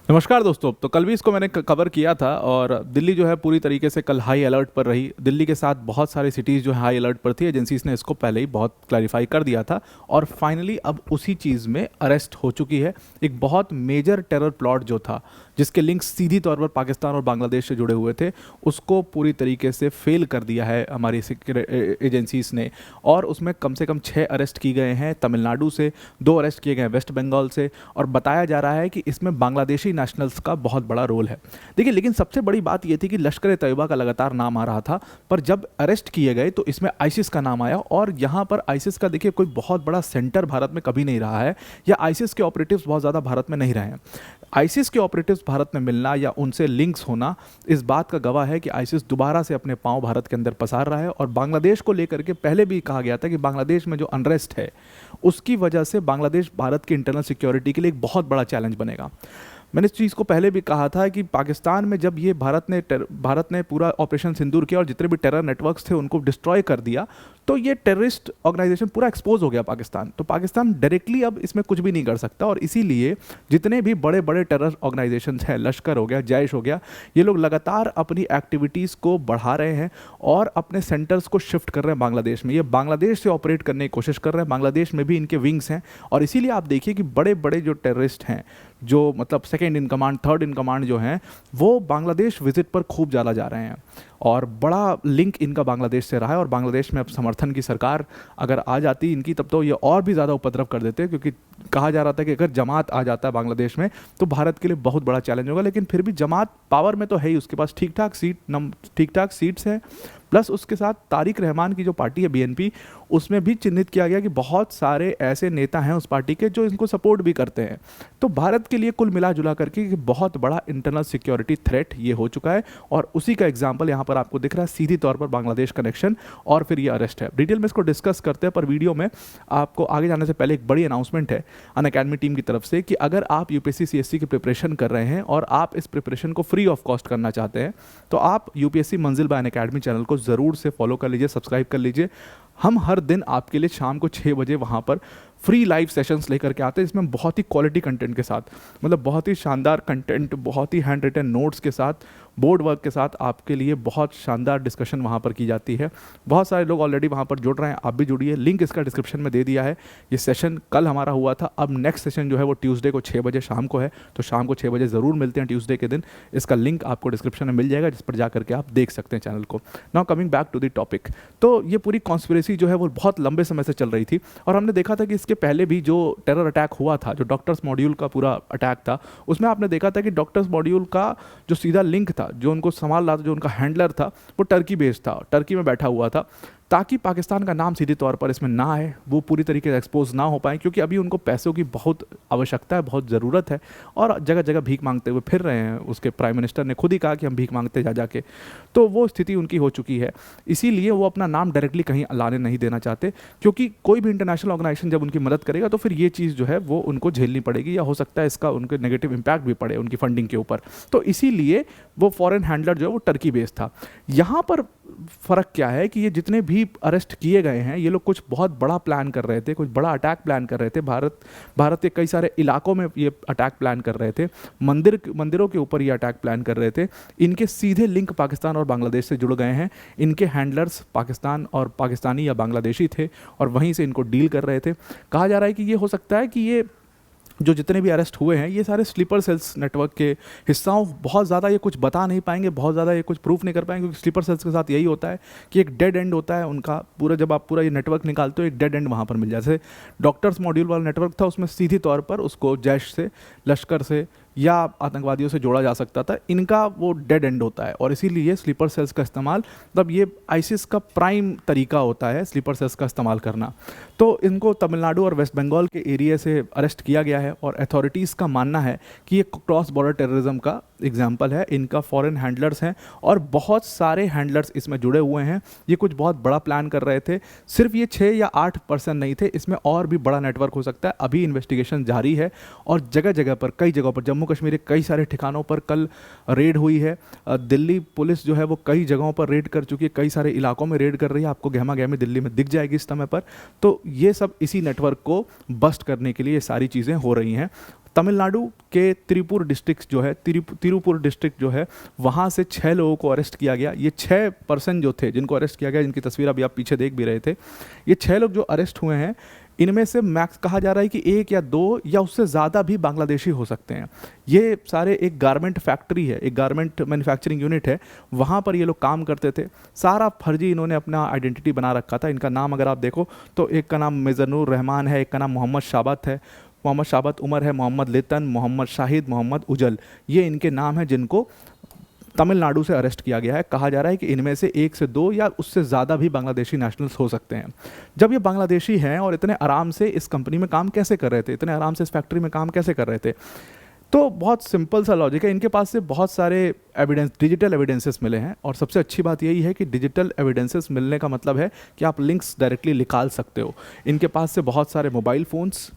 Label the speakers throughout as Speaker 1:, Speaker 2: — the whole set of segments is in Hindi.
Speaker 1: नमस्कार दोस्तों। तो कल भी इसको मैंने कवर किया था और दिल्ली जो है पूरी तरीके से कल हाई अलर्ट पर रही। दिल्ली के साथ बहुत सारी सिटीज़ जो है हाई अलर्ट पर थी। एजेंसीज ने इसको पहले ही बहुत क्लैरिफाई कर दिया था और फाइनली अब उसी चीज़ में अरेस्ट हो चुकी है। एक बहुत मेजर टेरर प्लॉट जो था, जिसके लिंक्स सीधी तौर पर पाकिस्तान और बांग्लादेश से जुड़े हुए थे, उसको पूरी तरीके से फेल कर दिया है हमारी एजेंसीज ने। और उसमें कम से कम 6 अरेस्ट किए गए हैं तमिलनाडु से, 2 अरेस्ट किए गए हैं वेस्ट बंगाल से, और बताया जा रहा है कि इसमें बांग्लादेशी नेशनल्स का बहुत बड़ा रोल है। देखिए, लेकिन सबसे बड़ी बात यह थी कि लश्कर ए तैयबा का लगातार नाम आ रहा था, पर जब अरेस्ट किए गए तो इसमें आईसिस का नाम आया। और यहाँ पर आईसिस का देखिए कोई बहुत बड़ा सेंटर भारत में कभी नहीं रहा है, या आईसिस के ऑपरेटिव्स बहुत ज़्यादा भारत में नहीं रहे हैं। आईसिस के ऑपरेटिव्स भारत में मिलना या उनसे लिंक्स होना इस बात का गवाह है कि आईसिस दोबारा से अपने पांव भारत के अंदर पसार रहा है। और बांग्लादेश को लेकर के पहले भी कहा गया था कि बांग्लादेश में जो अनरेस्ट है उसकी वजह से बांग्लादेश भारत की इंटरनल सिक्योरिटी के लिए एक बहुत बड़ा चैलेंज बनेगा। मैंने इस चीज़ को पहले भी कहा था कि पाकिस्तान में जब ये भारत ने पूरा ऑपरेशन सिंदूर किया और जितने भी टेरर नेटवर्क्स थे उनको डिस्ट्रॉय कर दिया, तो ये टेररिस्ट ऑर्गेनाइजेशन पूरा एक्सपोज हो गया पाकिस्तान। तो पाकिस्तान डायरेक्टली अब इसमें कुछ भी नहीं कर सकता, और इसीलिए जितने भी बड़े बड़े टेरर ऑर्गेनाइजेशन हैं, लश्कर हो गया, जैश हो गया, ये लोग लगातार अपनी एक्टिविटीज़ को बढ़ा रहे हैं और अपने सेंटर्स को शिफ्ट कर रहे हैं बांग्लादेश में। ये बांग्लादेश से ऑपरेट करने की कोशिश कर रहे हैं। बांग्लादेश में भी इनके विंग्स हैं, और इसीलिए आप देखिए कि बड़े बड़े जो टेररिस्ट हैं, जो मतलब second in command, third in command जो हैं, वो बांग्लादेश विजिट पर खूब ज़्यादा जा रहे हैं। और बड़ा लिंक इनका बांग्लादेश से रहा है। और बांग्लादेश में अब समर्थन की सरकार अगर आ जाती इनकी, तब तो ये और भी ज़्यादा उपद्रव कर देते, क्योंकि कहा जा रहा था कि अगर जमात आ जाता है बांग्लादेश में तो भारत के लिए बहुत बड़ा चैलेंज होगा। लेकिन फिर भी जमात पावर में तो है ही, उसके पास ठीक ठाक सीट्स हैं, प्लस उसके साथ तारिक रहमान की जो पार्टी है बीएनपी, उसमें भी चिन्हित किया गया कि बहुत सारे ऐसे नेता हैं उस पार्टी के जो इनको सपोर्ट भी करते हैं। तो भारत के लिए कुल मिला जुला करके बहुत बड़ा इंटरनल सिक्योरिटी थ्रेट ये हो चुका है। और उसी का एग्जाम्पल यहाँ पर आपको दिख रहा है, सीधी तौर पर बांग्लादेश कनेक्शन और फिर ये अरेस्ट है। डिटेल में इसको डिस्कस करते हैं, पर वीडियो में आपको आगे जाने से पहले एक बड़ी अनाउंसमेंट है अनअकैडमी टीम की तरफ से कि अगर आप यूपीएससी सीएससी की प्रिपरेशन कर रहे हैं और आप इस प्रिपरेशन को फ्री ऑफ कॉस्ट करना चाहते हैं, तो आप यूपीएससी मंजिल बाय अनअकैडमी चैनल को ज़रूर से फॉलो कर लीजिए, सब्सक्राइब कर लीजिए। हम हर दिन आपके लिए शाम को 6 बजे वहाँ पर फ्री लाइव सेशंस लेकर के आते हैं, इसमें बहुत ही क्वालिटी कंटेंट के साथ, मतलब बहुत ही शानदार कंटेंट, बहुत ही हैंड रिटन नोट्स के साथ, बोर्ड वर्क के साथ आपके लिए बहुत शानदार डिस्कशन वहाँ पर की जाती है। बहुत सारे लोग ऑलरेडी वहाँ पर जुड़ रहे हैं, आप भी जुड़िए। लिंक इसका डिस्क्रिप्शन में दे दिया है। ये सेशन कल हमारा हुआ था, अब नेक्स्ट सेशन जो है वो ट्यूसडे को 6 बजे शाम को है, तो शाम को 6 बजे ज़रूर मिलते हैं ट्यूसडे के दिन। इसका लिंक आपको डिस्क्रिप्शन में मिल जाएगा, जिस पर जा करके आप देख सकते हैं चैनल को। Now coming back to the topic, तो ये पूरी कॉन्स्पिरेसी जो है वो बहुत लंबे समय से चल रही थी, और हमने देखा था कि इसके पहले भी जो टेरर अटैक हुआ था, जो डॉक्टर्स मॉड्यूल का पूरा अटैक था, उसमें आपने देखा था कि डॉक्टर्स मॉड्यूल का जो सीधा लिंक था, जो उनको संभाल रहा था, जो उनका हैंडलर था, वो टर्की बेस्ड था, टर्की में बैठा हुआ था, ताकि पाकिस्तान का नाम सीधे तौर पर इसमें ना आए, वो पूरी तरीके से एक्सपोज ना हो पाए, क्योंकि अभी उनको पैसों की बहुत आवश्यकता है, बहुत ज़रूरत है, और जगह जगह भीख मांगते हुए फिर रहे हैं। उसके प्राइम मिनिस्टर ने खुद ही कहा कि हम भीख मांगते जा जाके, तो वो स्थिति उनकी हो चुकी है। इसीलिए वो अपना नाम डायरेक्टली कहीं लाने नहीं देना चाहते, क्योंकि कोई भी इंटरनेशनल ऑर्गेनाइजेशन जब उनकी मदद करेगा तो फिर ये चीज़ जो है वो उनको झेलनी पड़ेगी, या हो सकता है इसका उनके नेगेटिव इम्पैक्ट भी पड़े उनकी फंडिंग के ऊपर। तो इसीलिए वो फॉरेन हैंडलर जो है वो टर्की बेस्ड था। यहाँ पर फ़र्क क्या है कि ये जितने भी अरेस्ट किए गए हैं, ये लोग कुछ बहुत बड़ा प्लान कर रहे थे, कुछ बड़ा अटैक प्लान कर रहे थे। भारत के कई सारे इलाकों में ये अटैक प्लान कर रहे थे, मंदिरों के ऊपर ये अटैक प्लान कर रहे थे। इनके सीधे लिंक पाकिस्तान और बांग्लादेश से जुड़ गए हैं। इनके हैंडलर्स पाकिस्तान और पाकिस्तानी या बांग्लादेशी थे, और वहीं से इनको डील कर रहे थे। कहा जा रहा है कि ये हो सकता है कि ये जो जितने भी अरेस्ट हुए हैं, ये सारे स्लीपर सेल्स नेटवर्क के हिस्साओं, बहुत ज़्यादा ये कुछ बता नहीं पाएंगे, बहुत ज़्यादा ये कुछ प्रूफ नहीं कर पाएंगे, क्योंकि स्लीपर सेल्स के साथ यही होता है कि एक डेड एंड होता है उनका पूरा। जब आप पूरा ये नेटवर्क निकालते हो, एक डेड एंड वहाँ पर मिल जाए। जैसे डॉक्टर्स मॉड्यूल वाला नेटवर्क था, उसमें सीधी तौर पर उसको जैश से, लश्कर से या आतंकवादियों से जोड़ा जा सकता था। इनका वो डेड एंड होता है, और इसीलिए स्लीपर सेल्स का इस्तेमाल, मतलब ये आईसिस का प्राइम तरीका होता है स्लीपर सेल्स का इस्तेमाल करना। तो इनको तमिलनाडु और वेस्ट बंगाल के एरिया से अरेस्ट किया गया है, और अथॉरिटीज़ का मानना है कि ये क्रॉस बॉर्डर टेररिज्म का एग्जाम्पल है। इनका फॉरेन हैंडलर्स हैं, और बहुत सारे हैंडलर्स इसमें जुड़े हुए हैं। ये कुछ बहुत बड़ा प्लान कर रहे थे। सिर्फ ये 6 या 8 पर्सन नहीं थे, इसमें और भी बड़ा नेटवर्क हो सकता है। अभी इन्वेस्टिगेशन जारी है, और जगह जगह पर, कई जगहों पर, जम्मू कश्मीर के कई सारे ठिकानों पर कल रेड हुई है। दिल्ली पुलिस जो है वो कई जगहों पर रेड कर चुकी है, कई सारे इलाकों में रेड कर रही है। आपको गहमा गहमी दिल्ली में दिख जाएगी इस समय पर। तो ये सब इसी नेटवर्क को बस्ट करने के लिए ये सारी चीज़ें हो रही हैं। तमिलनाडु के तिरुपुर डिस्ट्रिक्ट जो है, तिरुपुर डिस्ट्रिक्ट जो है, वहाँ से 6 लोगों को अरेस्ट किया गया। ये 6 पर्सन जो थे जिनको अरेस्ट किया गया, जिनकी तस्वीर अभी आप पीछे देख भी रहे थे, ये 6 लोग जो अरेस्ट हुए हैं, इनमें से मैक्स कहा जा रहा है कि 1 या 2 या उससे ज़्यादा भी बांग्लादेशी हो सकते हैं। ये सारे एक गारमेंट फैक्ट्री है, एक गारमेंट मैन्युफैक्चरिंग यूनिट है, वहाँ पर ये लोग काम करते थे। सारा फर्जी इन्होंने अपना आइडेंटिटी बना रखा था। इनका नाम अगर आप देखो तो एक का नाम मिज़नुर रहमान है, एक का नाम मोहम्मद शाबत है, मोहम्मद शाबत उमर है, मोहम्मद लितन, मोहम्मद शाहिद, मोहम्मद उजल, ये इनके नाम हैं जिनको तमिलनाडु से अरेस्ट किया गया है। कहा जा रहा है कि इनमें से 1 से 2 या उससे ज़्यादा भी बांग्लादेशी नेशनल्स हो सकते हैं। जब ये बांग्लादेशी हैं और इतने आराम से इस कंपनी में काम कैसे कर रहे थे, इतने आराम से इस फैक्ट्री में काम कैसे कर रहे थे, तो बहुत सिंपल सा लॉजिक है। इनके पास से बहुत सारे एविडेंस, डिजिटल एविडेंसेस मिले हैं, और सबसे अच्छी बात यही है कि डिजिटल एविडेंसेस मिलने का मतलब है कि आप लिंक्स डायरेक्टली निकाल सकते हो। इनके पास से बहुत सारे मोबाइल फ़ोन्स,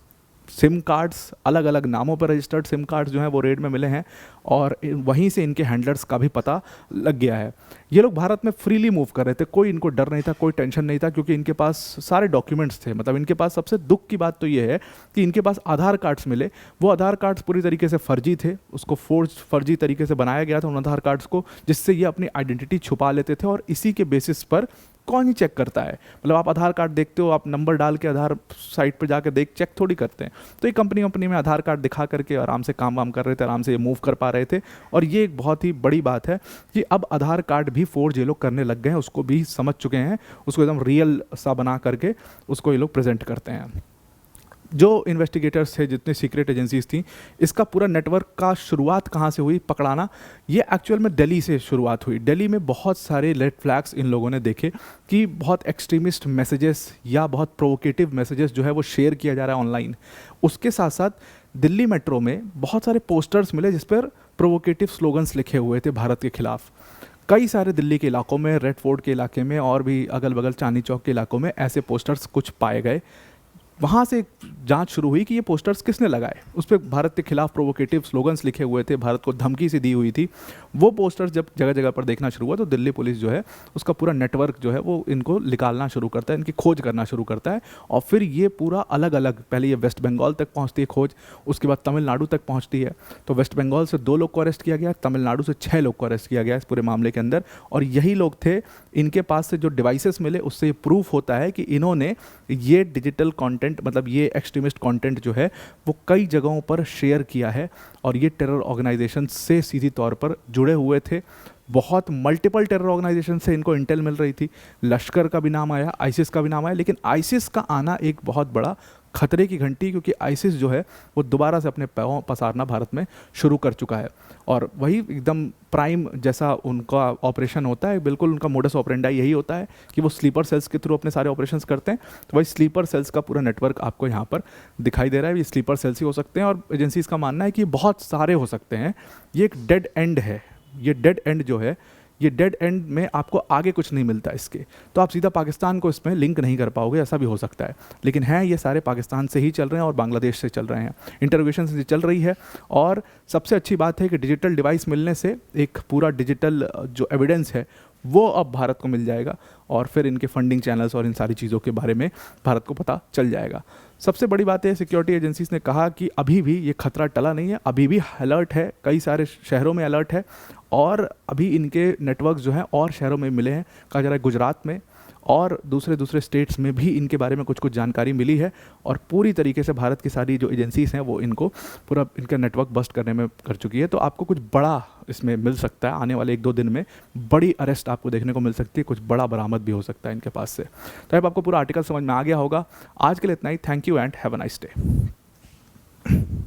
Speaker 1: सिम कार्ड्स, अलग अलग नामों पर रजिस्टर्ड सिम कार्ड्स जो हैं वो रेड में मिले हैं, और वहीं से इनके हैंडलर्स का भी पता लग गया है। ये लोग भारत में फ्रीली मूव कर रहे थे, कोई इनको डर नहीं था, कोई टेंशन नहीं था, क्योंकि इनके पास सारे डॉक्यूमेंट्स थे। मतलब इनके पास सबसे दुख की बात तो ये है कि इनके पास आधार कार्ड्स मिले, वो आधार कार्ड्स पूरी तरीके से फर्जी थे, उसको फर्जी तरीके से बनाया गया था उन आधार कार्ड्स को, जिससे ये अपनी आइडेंटिटी छुपा लेते थे। और इसी के बेसिस पर कौन ही चेक करता है, मतलब आप आधार कार्ड देखते हो, आप नंबर डाल के आधार साइट पर जाकर चेक थोड़ी करते हैं। तो ये कंपनी में आधार कार्ड दिखा करके आराम से काम वाम कर रहे थे, आराम से ये मूव कर पा रहे थे। और ये एक बहुत ही बड़ी बात है कि अब आधार कार्ड भी फोर्ज ये लोग करने लग गए हैं, उसको भी समझ चुके हैं, उसको एकदम रियल सा बना करके उसको ये लोग प्रेजेंट करते हैं। जो इन्वेस्टिगेटर्स थे, जितनी सीक्रेट एजेंसीज थी, इसका पूरा नेटवर्क का शुरुआत कहाँ से हुई पकड़ाना, ये एक्चुअल में दिल्ली से शुरुआत हुई। दिल्ली में बहुत सारे रेड फ्लैग्स इन लोगों ने देखे कि बहुत एक्सट्रीमिस्ट मैसेजेस या बहुत प्रोवोकेटिव मैसेजेस जो है वो शेयर किया जा रहा है ऑनलाइन। उसके साथ साथ दिल्ली मेट्रो में बहुत सारे पोस्टर्स मिले जिस पर प्रोवोकेटिव स्लोगन्स लिखे हुए थे भारत के खिलाफ। कई सारे दिल्ली के इलाकों में, रेड फोर्ट के इलाके में और भी अगल बगल चांदनी चौक के इलाकों में ऐसे पोस्टर्स कुछ पाए गए। वहाँ से जांच शुरू हुई कि ये पोस्टर्स किसने लगाए। उस पर भारत के खिलाफ प्रोवोकेटिव स्लोगन्स लिखे हुए थे, भारत को धमकी सी दी हुई थी। वो पोस्टर्स जब जगह जगह पर देखना शुरू हुआ तो दिल्ली पुलिस जो है उसका पूरा नेटवर्क जो है वो इनको निकालना शुरू करता है, इनकी खोज करना शुरू करता है। और फिर ये पूरा अलग अलग, पहले ये वेस्ट बंगाल तक पहुँचती है खोज, उसके बाद तमिलनाडु तक पहुँचती है। तो वेस्ट बंगाल से 2 लोग को अरेस्ट किया गया, तमिलनाडु से 6 लोग को अरेस्ट किया गया इस पूरे मामले के अंदर। और यही लोग थे, इनके पास से जो डिवाइसेस मिले उससे ये प्रूफ होता है कि इन्होंने ये डिजिटल कॉन्टेंट, मतलब ये एक्सट्रीमिस्ट कंटेंट जो है वो कई जगहों पर शेयर किया है, और ये टेरर ऑर्गेनाइजेशन से सीधी तौर पर जुड़े हुए थे। बहुत मल्टीपल टेरर ऑर्गेनाइजेशन से इनको इंटेल मिल रही थी। लश्कर का भी नाम आया, आईसिस का भी नाम आया, लेकिन आईसिस का आना एक बहुत बड़ा खतरे की घंटी, क्योंकि आईसिस जो है वो दोबारा से अपने पैरों पसारना भारत में शुरू कर चुका है। और वही एकदम प्राइम जैसा उनका ऑपरेशन होता है, बिल्कुल उनका मोडस ऑपरेंडाई यही होता है कि वो स्लीपर सेल्स के थ्रू अपने सारे ऑपरेशंस करते हैं। तो वही स्लीपर सेल्स का पूरा नेटवर्क आपको यहाँ पर दिखाई दे रहा है। ये स्लीपर सेल्स ही हो सकते हैं, और एजेंसीज का मानना है कि बहुत सारे हो सकते हैं। ये एक डेड एंड है। ये डेड एंड जो है, ये डेड एंड में आपको आगे कुछ नहीं मिलता इसके, तो आप सीधा पाकिस्तान को इसमें लिंक नहीं कर पाओगे, ऐसा भी हो सकता है। लेकिन हैं ये सारे पाकिस्तान से ही चल रहे हैं और बांग्लादेश से चल रहे हैं, इंटरोगेशन से चल रही है। और सबसे अच्छी बात है कि डिजिटल डिवाइस मिलने से एक पूरा डिजिटल जो एविडेंस है वो अब भारत को मिल जाएगा, और फिर इनके फंडिंग चैनल्स और इन सारी चीज़ों के बारे में भारत को पता चल जाएगा। सबसे बड़ी बात है, सिक्योरिटी एजेंसीज ने कहा कि अभी भी ये खतरा टला नहीं है, अभी भी अलर्ट है, कई सारे शहरों में अलर्ट है, और अभी इनके नेटवर्क जो हैं और शहरों में मिले हैं। कहा जा रहा है गुजरात में और दूसरे स्टेट्स में भी इनके बारे में कुछ जानकारी मिली है, और पूरी तरीके से भारत की सारी जो एजेंसीज हैं वो इनको पूरा इनका नेटवर्क बस्ट करने में कर चुकी है। तो आपको कुछ बड़ा इसमें मिल सकता है, आने वाले 1-2 दिन में बड़ी अरेस्ट आपको देखने को मिल सकती है, कुछ बड़ा बरामद भी हो सकता है इनके पास से। तो अब आपको पूरा आर्टिकल समझ में आ गया होगा। आज के लिए इतना ही। Thank you and have a nice day.